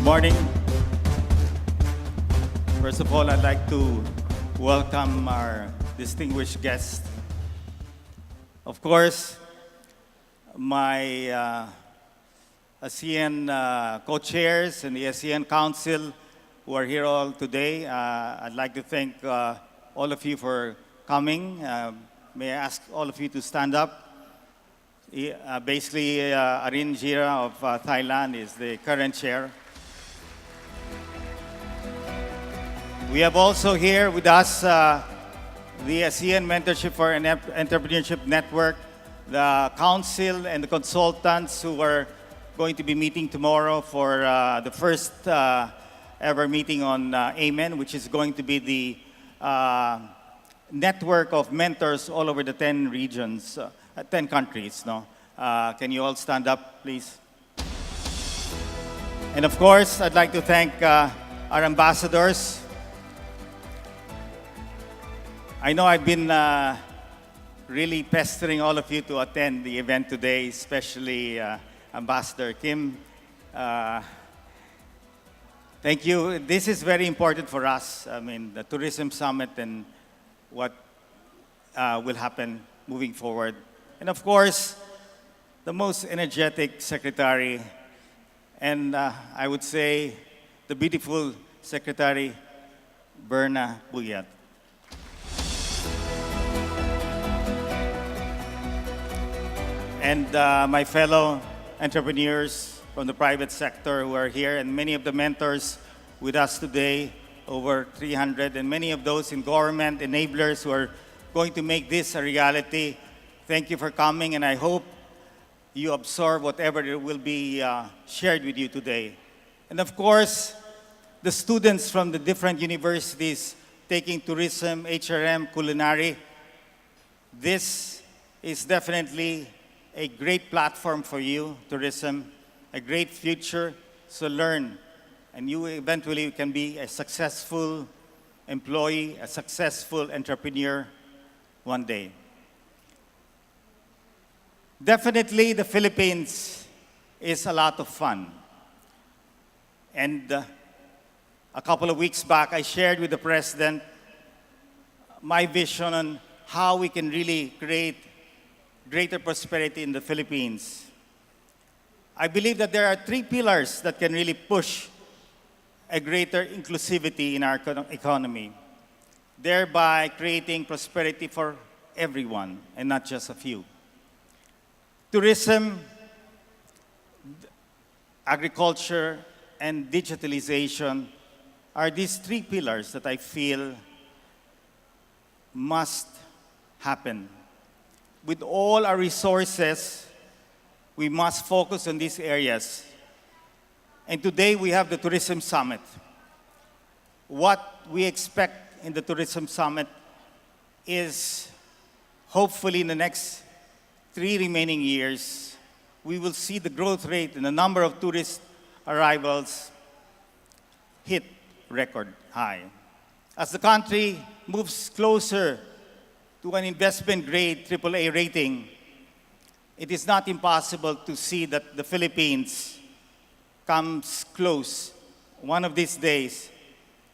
Morning. First of all, I'd like to welcome our distinguished guest. Of course, my ASEAN co-chairs and the ASEAN Council who are here all today. I'd like to thank all of you for coming. May I ask all of you to stand up? Basically, Arin Jira of Thailand is the current chair. We have also here with us the ASEAN Mentorship for Entrepreneurship Network, the council and the consultants who are going to be meeting tomorrow for the first ever meeting on AMEN, which is going to be the network of mentors all over the 10 regions, 10 countries. No? Can you all stand up, please? And of course, I'd like to thank our ambassadors. I know I've been really pestering all of you to attend the event today, especially Ambassador Kim. Thank you. This is very important for us. I mean, the Tourism Summit and what will happen moving forward. And of course, the most energetic secretary, and I would say the beautiful Secretary, Berna Buyat. And my fellow entrepreneurs from the private sector who are here, and many of the mentors with us today, over 300, and many of those in government, enablers who are going to make this a reality. Thank you for coming, and I hope you absorb whatever will be shared with you today. And of course, the students from the different universities taking tourism, HRM, culinary. This is definitely a great platform for you, tourism, a great future, so learn. And you eventually can be a successful employee, a successful entrepreneur one day. Definitely, the Philippines is a lot of fun. And a couple of weeks back, I shared with the President my vision on how we can really create greater prosperity in the Philippines. I believe that there are 3 pillars that can really push a greater inclusivity in our economy, thereby creating prosperity for everyone and not just a few. Tourism, agriculture, and digitalization are these 3 pillars that I feel must happen. With all our resources, we must focus on these areas. And today we have the Tourism Summit. What we expect in the Tourism Summit is hopefully in the next 3 remaining years, we will see the growth rate and the number of tourist arrivals hit record high. As the country moves closer to an investment-grade AAA rating, it is not impossible to see that the Philippines comes close one of these days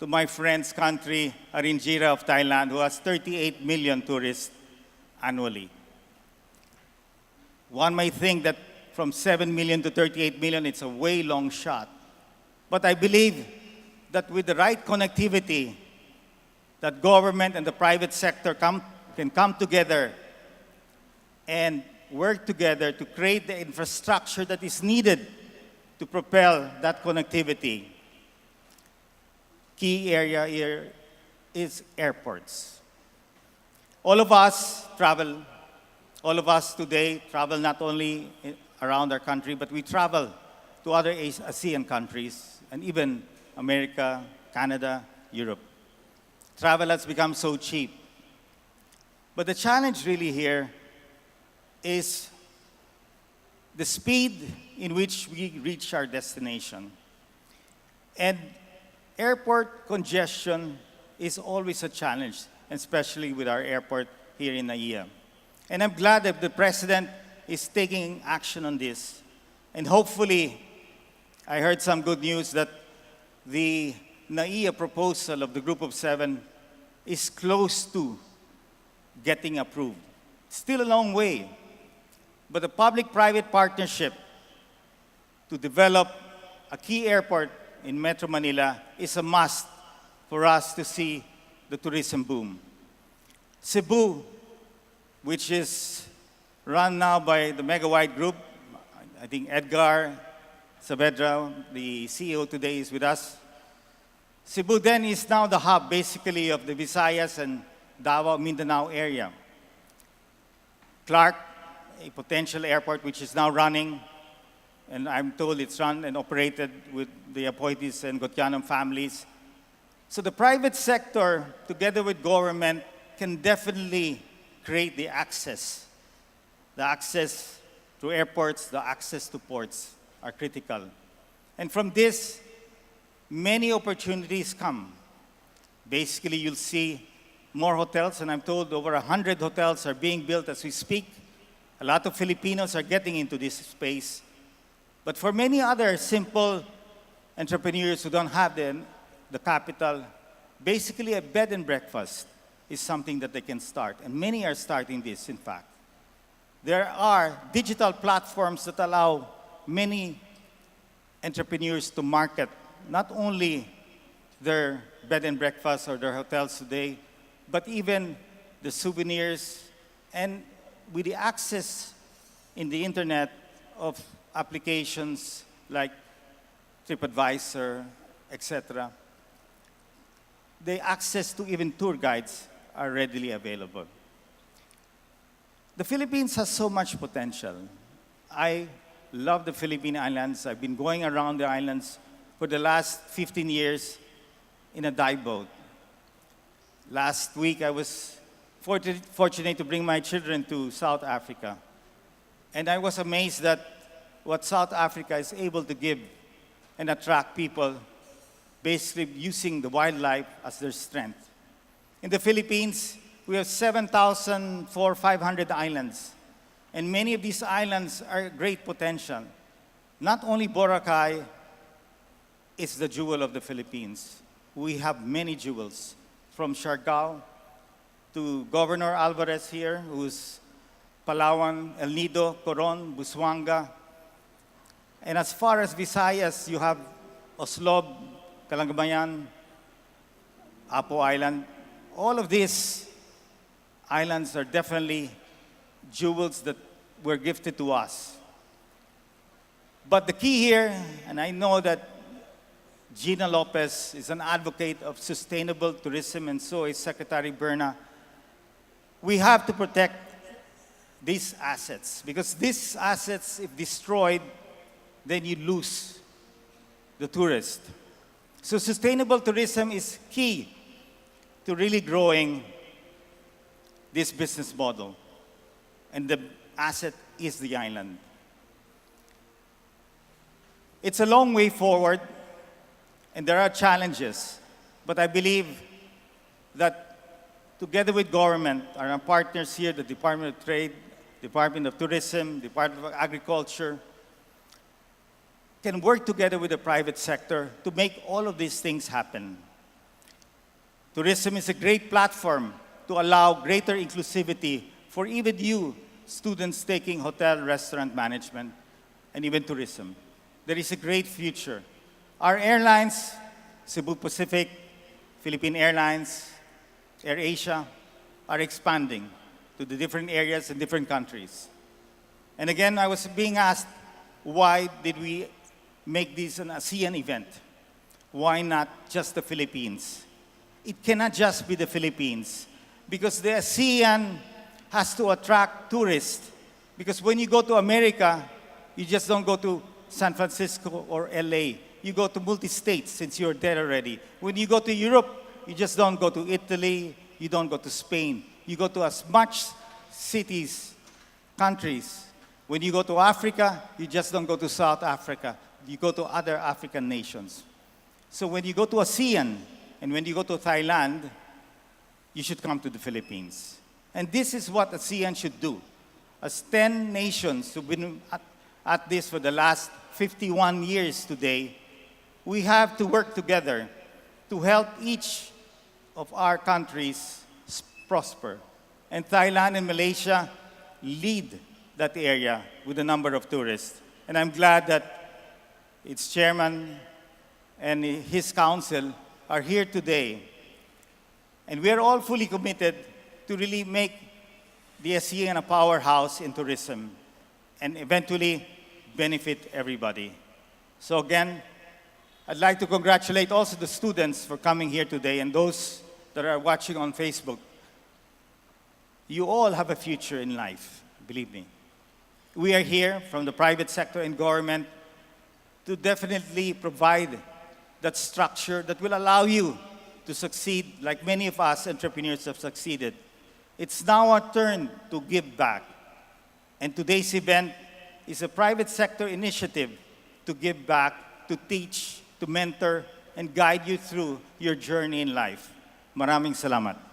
to my friend's country, Arin Jira of Thailand, who has 38 million tourists annually. One might think that from 7 million to 38 million, it's a way long shot. But I believe that with the right connectivity, that government and the private sector can come together and work together to create the infrastructure that is needed to propel that connectivity. Key area here is airports. All of us travel. All of us today travel not only around our country, but we travel to other ASEAN countries and even America, Canada, Europe. Travel has become so cheap. But the challenge really here is the speed in which we reach our destination. And airport congestion is always a challenge, especially with our airport here in NAIA. And I'm glad that the President is taking action on this. And hopefully, I heard some good news that the NAIA proposal of the Group of Seven is close to getting approved. Still a long way, but the public-private partnership to develop a key airport in Metro Manila is a must for us to see the tourism boom. Cebu, which is run now by the Megawide Group, I think Edgar Saavedra, the CEO today, is with us. Cebu then is now the hub, basically, of the Visayas and Davao, Mindanao area. Clark, a potential airport which is now running, and I'm told it's run and operated with the Apoitis and Gotianum families. So the private sector, together with government, can definitely create the access. The access to airports, the access to ports are critical. And from this, many opportunities come. Basically, you'll see more hotels, and I'm told over 100 hotels are being built as we speak. A lot of Filipinos are getting into this space. But for many other simple entrepreneurs who don't have the capital, basically a bed and breakfast is something that they can start. And many are starting this, in fact. There are digital platforms that allow many entrepreneurs to market not only their bed and breakfast or their hotels today, but even the souvenirs, and with the access in the internet of applications like TripAdvisor, etc., the access to even tour guides are readily available. The Philippines has so much potential. I love the Philippine Islands. I've been going around the islands for the last 15 years in a dive boat. Last week, I was fortunate to bring my children to South Africa. And I was amazed at what South Africa is able to give and attract people, basically using the wildlife as their strength. In the Philippines, we have 7,500 islands. And many of these islands are great potential. Not only Boracay is the jewel of the Philippines. We have many jewels, from Siargao to Governor Alvarez here, who's Palawan, El Nido, Coron, Busuanga. And as far as Visayas, you have Oslob, Calangabayan, Apo Island. All of these islands are definitely jewels that were gifted to us. But the key here, and I know that Gina Lopez is an advocate of sustainable tourism, and so is Secretary Berna, we have to protect these assets. Because these assets, if destroyed, then you lose the tourist. So sustainable tourism is key to really growing this business model. And the asset is the island. It's a long way forward, and there are challenges. But I believe that together with government, our partners here, the Department of Trade, Department of Tourism, Department of Agriculture, can work together with the private sector to make all of these things happen. Tourism is a great platform to allow greater inclusivity for even you, students taking hotel, restaurant management, and even tourism. There is a great future. Our airlines, Cebu Pacific, Philippine Airlines, AirAsia, are expanding to the different areas and different countries. And again, I was being asked, why did we make this an ASEAN event? Why not just the Philippines? It cannot just be the Philippines, because the ASEAN has to attract tourists. Because when you go to America, you just don't go to San Francisco or LA. You go to multi-states since you're there already. When you go to Europe, you just don't go to Italy, you don't go to Spain. You go to as much cities, countries. When you go to Africa, you just don't go to South Africa. You go to other African nations. So when you go to ASEAN and when you go to Thailand, you should come to the Philippines. And this is what ASEAN should do. As 10 nations who've been at this for the last 51 years today, we have to work together to help each of our countries prosper. And Thailand and Malaysia lead that area with the number of tourists. And I'm glad that its chairman and his council are here today. And we are all fully committed to really make the ASEAN a powerhouse in tourism and eventually benefit everybody. So again, I'd like to congratulate also the students for coming here today and those that are watching on Facebook. You all have a future in life, believe me. We are here from the private sector and government to definitely provide that structure that will allow you to succeed like many of us entrepreneurs have succeeded. It's now our turn to give back. And today's event is a private sector initiative to give back, to teach, to mentor, and guide you through your journey in life. Maraming salamat.